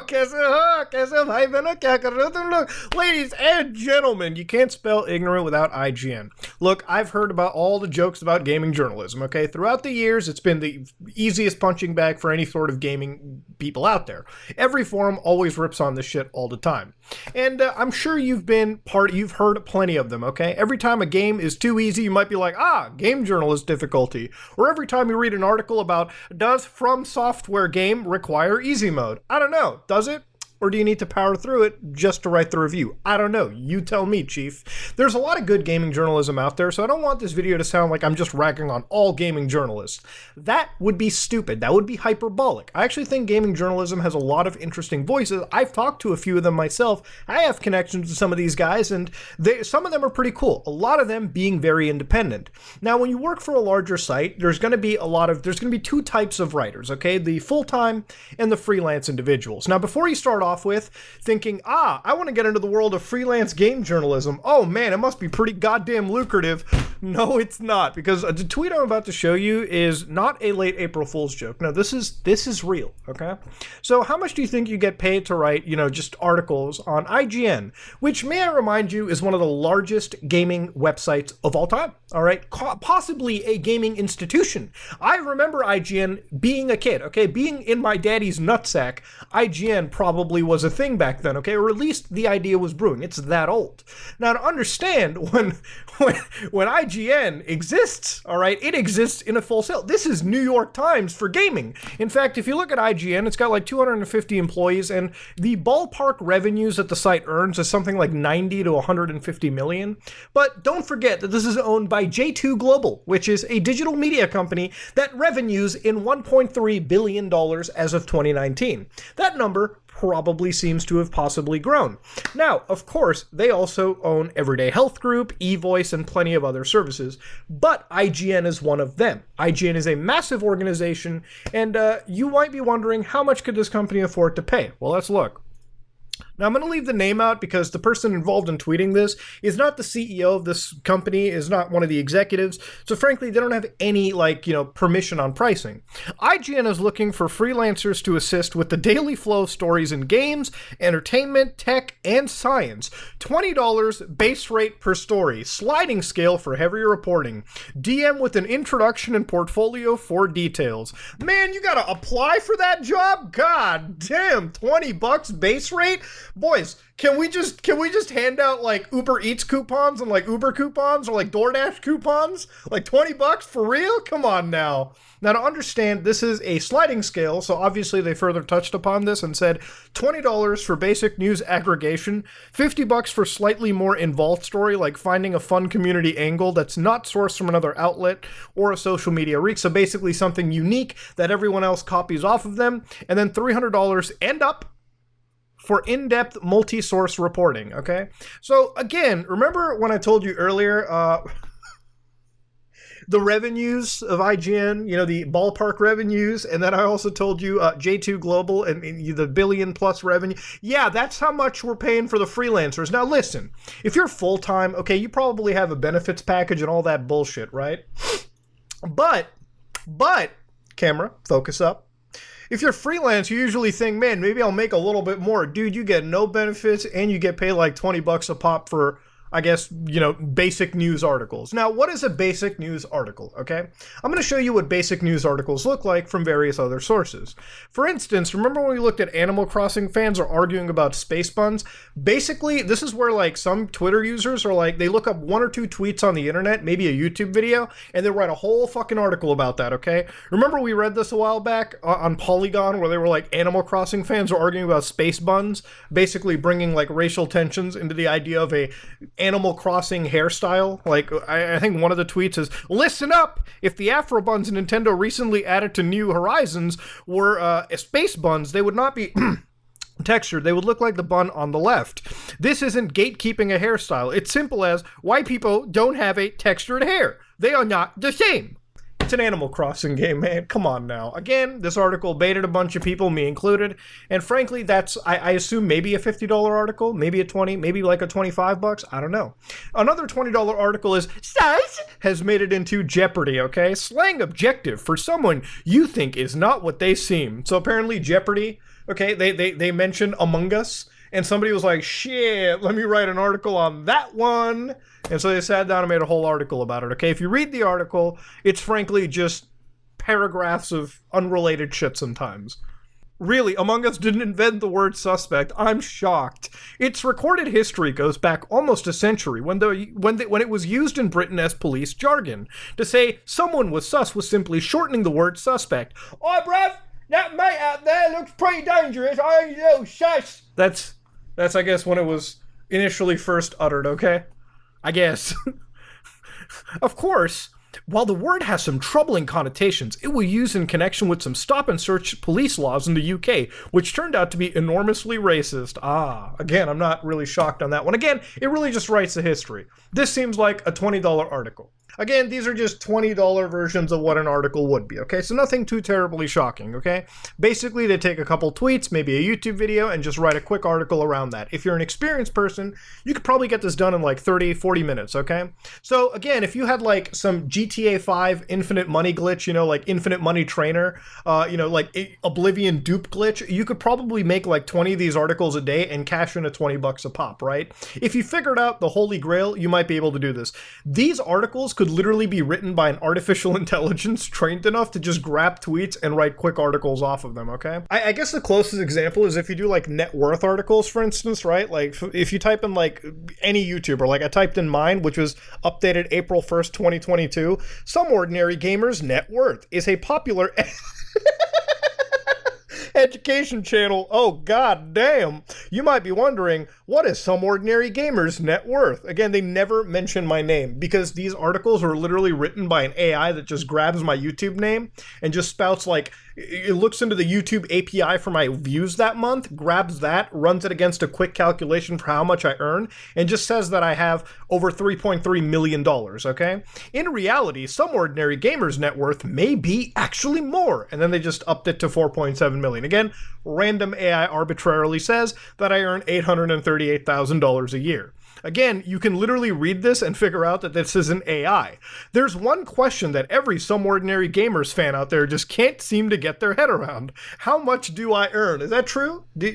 कैसे भाई बहनों क्या कर रहे हो तुम लोग? Ladies and gentlemen, you can't spell ignorant without IGN. Look, I've heard about all the jokes about gaming journalism, okay? Throughout the years, it's been the easiest punching bag for any sort of gaming people out there. Every forum always rips on this shit all the time. And I'm sure you've heard plenty of them, okay? Every time a game is too easy, you might be like, game journalist difficulty. Or every time you read an article about, does From Software game require easy mode? I don't know. Does it? Or do you need to power through it just to write the review? I don't know. You tell me, Chief. There's a lot of good gaming journalism out there, so I don't want this video to sound like I'm just ragging on all gaming journalists. That would be stupid. That would be hyperbolic. I actually think gaming journalism has a lot of interesting voices. I've talked to a few of them myself. I have connections to some of these guys, and some of them are pretty cool. A lot of them being very independent. Now, when you work for a larger site, there's going to be two types of writers, okay? The full-time and the freelance individuals. Now, before you start off with thinking, I want to get into the world of freelance game journalism. Oh man, it must be pretty goddamn lucrative. No, it's not, because the tweet I'm about to show you is not a late April Fool's joke. No, this is real, okay? So how much do you think you get paid to write, just articles on IGN, which, may I remind you, is one of the largest gaming websites of all time, all right? Possibly a gaming institution. I remember IGN being a kid, okay? Being in my daddy's nutsack, IGN probably was a thing back then, okay? Or at least the idea was brewing. It's that old. Now, to understand, when IGN exists, all right, it exists in a full sale. This is New York Times for gaming. In fact, if you look at IGN, it's got like 250 employees, and the ballpark revenues that the site earns is something like 90 to 150 million. But don't forget that this is owned by J2 Global, which is a digital media company that revenues in $1.3 billion as of 2019. That number probably seems to have possibly grown. Now, of course, they also own Everyday Health Group, eVoice, and plenty of other services, but IGN is one of them. IGN is a massive organization, and you might be wondering, how much could this company afford to pay? Well, let's look. Now, I'm going to leave the name out because the person involved in tweeting this is not the CEO of this company, is not one of the executives, so frankly, they don't have any, permission on pricing. IGN is looking for freelancers to assist with the daily flow of stories in games, entertainment, tech, and science. $20 base rate per story, sliding scale for heavier reporting. DM with an introduction and portfolio for details. Man, you gotta apply for that job? God damn, $20 base rate? Boys, can we just hand out like Uber Eats coupons and like Uber coupons or like DoorDash coupons? Like $20 for real? Come on now. Now, to understand, this is a sliding scale, so obviously they further touched upon this and said $20 for basic news aggregation, $50 for slightly more involved story, like finding a fun community angle that's not sourced from another outlet or a social media reach, so basically something unique that everyone else copies off of them, and then $300 and up for in-depth multi-source reporting, okay? So again, remember when I told you earlier, the revenues of IGN, the ballpark revenues, and then I also told you J2 Global and the billion plus revenue. Yeah, that's how much we're paying for the freelancers. Now listen, if you're full-time, okay, you probably have a benefits package and all that bullshit, right? But, camera, focus up. If you're freelance, you usually think, man, maybe I'll make a little bit more. Dude, you get no benefits and you get paid like $20 a pop for, I guess, basic news articles. Now, what is a basic news article, okay? I'm going to show you what basic news articles look like from various other sources. For instance, remember when we looked at Animal Crossing fans are arguing about space buns? Basically, this is where like some Twitter users are like, they look up one or two tweets on the internet, maybe a YouTube video, and they write a whole fucking article about that, okay? Remember we read this a while back on Polygon where they were like, Animal Crossing fans are arguing about space buns, basically bringing like racial tensions into the idea of a Animal Crossing hairstyle. Like, I think one of the tweets is, listen up, if the Afro buns Nintendo recently added to New Horizons were space buns, they would not be textured. They would look like the bun on the left. This isn't gatekeeping a hairstyle. It's simple as white people don't have a textured hair. They are not the same. It's an Animal Crossing game, man. Come on now. Again, this article baited a bunch of people, me included, and frankly, that's, I assume, maybe a $50 article, maybe a 20, maybe like a 25 bucks. I don't know. Another $20 article is size has made it into Jeopardy, okay? Slang objective for someone you think is not what they seem. So apparently Jeopardy, okay, they mentioned Among Us, and somebody was like, shit, let me write an article on that one. And so they sat down and made a whole article about it, okay? If you read the article, it's frankly just paragraphs of unrelated shit sometimes. Really, Among Us didn't invent the word suspect. I'm shocked. Its recorded history goes back almost a century when it was used in Britain as police jargon. To say someone was sus was simply shortening the word suspect. Oi, bruv, that mate out there looks pretty dangerous. I ain't no sus. That's I guess when it was initially first uttered, okay? I guess. Of course, while the word has some troubling connotations, it was used in connection with some stop and search police laws in the UK, which turned out to be enormously racist. Again, I'm not really shocked on that one. Again, it really just writes the history. This seems like a $20 article. Again, these are just $20 versions of what an article would be, okay? So nothing too terribly shocking, okay? Basically, they take a couple tweets, maybe a YouTube video, and just write a quick article around that. If you're an experienced person, you could probably get this done in like 30, 40 minutes, okay? So again, if you had like some GTA 5 infinite money glitch, you know, like infinite money trainer, you know, like Oblivion dupe glitch, you could probably make like 20 of these articles a day and cash in a 20 bucks a pop, right? If you figured out the holy grail, you might be able to do this. These articles could literally be written by an artificial intelligence trained enough to just grab tweets and write quick articles off of them, okay? I guess the closest example is if you do like net worth articles, for instance, right? Like if you type in like any YouTuber, like I typed in mine, which was updated April 1st, 2022, Some Ordinary Gamer's Net Worth is a popular education channel. Oh, god damn. You might be wondering, what is Some Ordinary Gamer's net worth? Again, they never mention my name because these articles are literally written by an AI that just grabs my YouTube name and just spouts like, it looks into the YouTube API for my views that month, grabs that, runs it against a quick calculation for how much I earn, and just says that I have over $3.3 million, okay? In reality, Some Ordinary Gamer's net worth may be actually more, and then they just upped it to 4.7 million. Again, random AI arbitrarily says that I earn $838,000 a year. Again, you can literally read this and figure out that this isn't AI. There's one question that every Some Ordinary Gamers fan out there just can't seem to get their head around. How much do I earn? Is that true? Do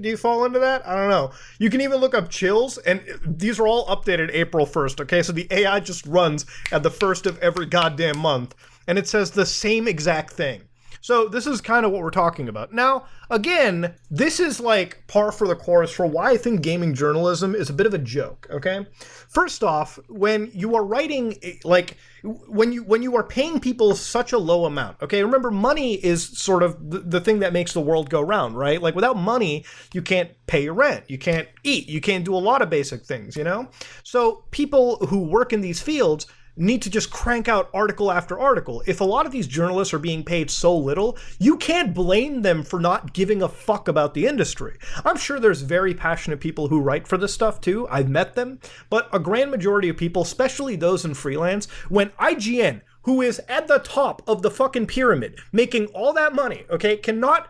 you fall into that? I don't know. You can even look up chills, and these are all updated April 1st, okay? So the AI just runs at the first of every goddamn month, and it says the same exact thing. So this is kind of what we're talking about. Now, again, this is like par for the course for why I think gaming journalism is a bit of a joke, okay? First off, when you are writing, like, when you are paying people such a low amount, okay? Remember, money is sort of the thing that makes the world go round, right? Like, without money, you can't pay your rent, you can't eat, you can't do a lot of basic things, you know? So people who work in these fields need to just crank out article after article. If a lot of these journalists are being paid so little, you can't blame them for not giving a fuck about the industry. I'm sure there's very passionate people who write for this stuff too. I've met them. But a grand majority of people, especially those in freelance, when IGN, who is at the top of the fucking pyramid, making all that money, okay, cannot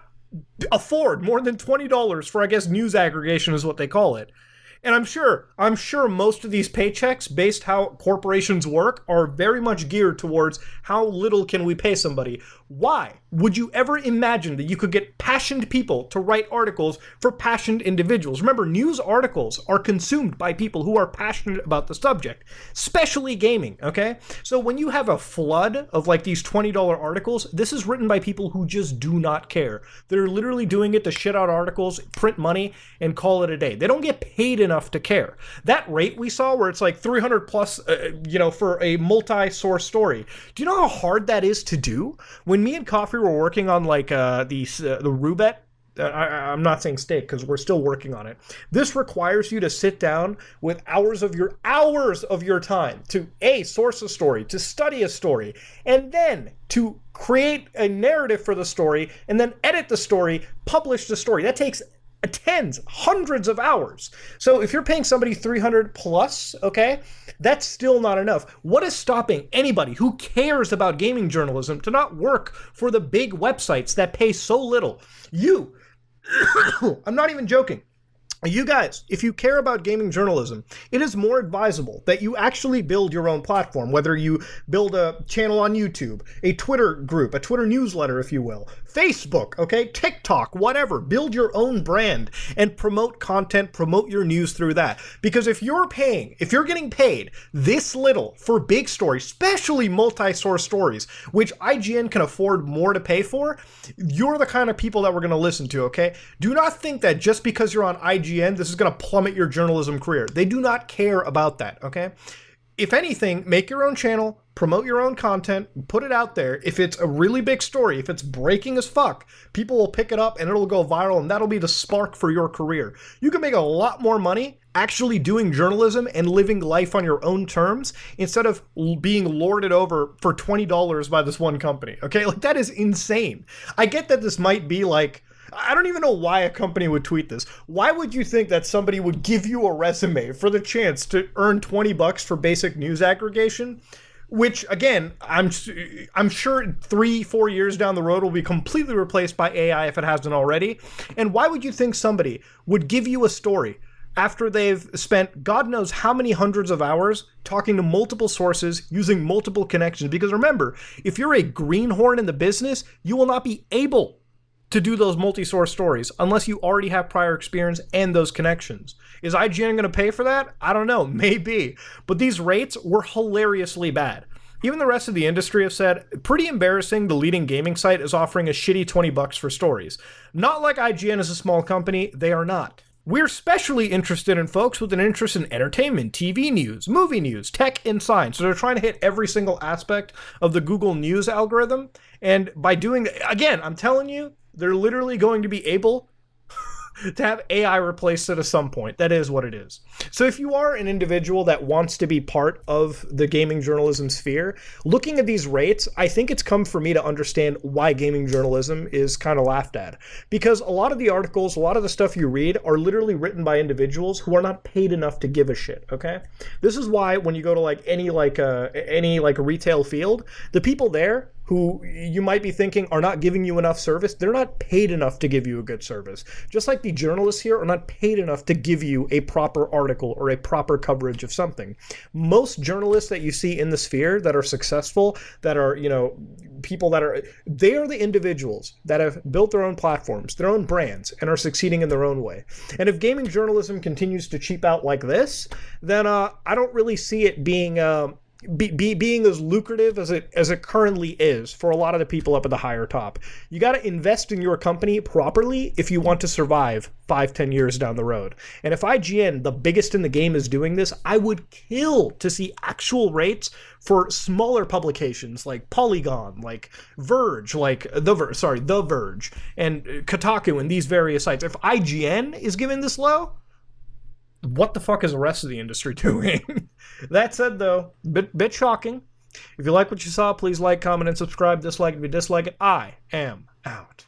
afford more than $20 for, I guess, news aggregation is what they call it. And I'm sure most of these paychecks, based how corporations work, are very much geared towards how little can we pay somebody. Why would you ever imagine that you could get passionate people to write articles for passionate individuals? Remember, news articles are consumed by people who are passionate about the subject, especially gaming, okay? So when you have a flood of like these $20 articles, this is written by people who just do not care. They're literally doing it to shit out articles, print money, and call it a day. They don't get paid enough to care. That rate we saw where it's like 300 plus, for a multi-source story. Do you know how hard that is to do? When me and Coffee were working on like the roulette, I'm not saying steak because we're still working on it. This requires you to sit down with hours of your time to source a story, to study a story, and then to create a narrative for the story, and then edit the story, publish the story. That takes tens, hundreds of hours. So if you're paying somebody 300 plus, okay, that's still not enough. What is stopping anybody who cares about gaming journalism to not work for the big websites that pay so little? You, I'm not even joking. You guys, if you care about gaming journalism, it is more advisable that you actually build your own platform, whether you build a channel on YouTube, a Twitter group, a Twitter newsletter, if you will, Facebook, okay, TikTok, whatever. Build your own brand and promote content, promote your news through that. Because if you're getting paid this little for big stories, especially multi-source stories, which IGN can afford more to pay for, you're the kind of people that we're going to listen to, okay? Do not think that just because you're on IGN, this is going to plummet your journalism career. They do not care about that, okay? If anything, make your own channel, promote your own content, put it out there. If it's a really big story, if it's breaking as fuck, people will pick it up and it'll go viral, and that'll be the spark for your career. You can make a lot more money actually doing journalism and living life on your own terms instead of being lorded over for $20 by this one company, okay? Like, that is insane. I get that this might be like, I don't even know why a company would tweet this. Why would you think that somebody would give you a resume for the chance to earn $20 for basic news aggregation? Which, again, I'm sure 3-4 years down the road will be completely replaced by AI if it hasn't already. And why would you think somebody would give you a story after they've spent God knows how many hundreds of hours talking to multiple sources, using multiple connections? Because remember, if you're a greenhorn in the business, you will not be able to do those multi-source stories unless you already have prior experience and those connections. Is IGN going to pay for that? I don't know, maybe. But these rates were hilariously bad. Even the rest of the industry have said, pretty embarrassing, the leading gaming site is offering a shitty $20 for stories. Not like IGN is a small company, they are not. We're especially interested in folks with an interest in entertainment, TV news, movie news, tech, and science. So they're trying to hit every single aspect of the Google News algorithm. And by doing that, again, I'm telling you, they're literally going to be able to have AI replace it at some point. That is what it is. So if you are an individual that wants to be part of the gaming journalism sphere, looking at these rates, I think it's come for me to understand why gaming journalism is kind of laughed at. Because a lot of the articles, a lot of the stuff you read are literally written by individuals who are not paid enough to give a shit, okay? This is why when you go to any retail field, the people there who you might be thinking are not giving you enough service, they're not paid enough to give you a good service. Just like the journalists here are not paid enough to give you a proper article or a proper coverage of something. Most journalists that you see in the sphere that are successful, that are, people that are, they are the individuals that have built their own platforms, their own brands, and are succeeding in their own way. And if gaming journalism continues to cheap out like this, then I don't really see it being being as lucrative as it currently is for a lot of the people up at the higher top. You got to invest in your company properly if you want to survive 5-10 years down the road. And if IGN, the biggest in the game, is doing this, I would kill to see actual rates for smaller publications like Polygon, like Verge, like The Verge, and Kotaku, and these various sites. If IGN is giving this low, what the fuck is the rest of the industry doing? That said, though, bit shocking. If you like what you saw, please like, comment, and subscribe. Dislike if you dislike it. I am out.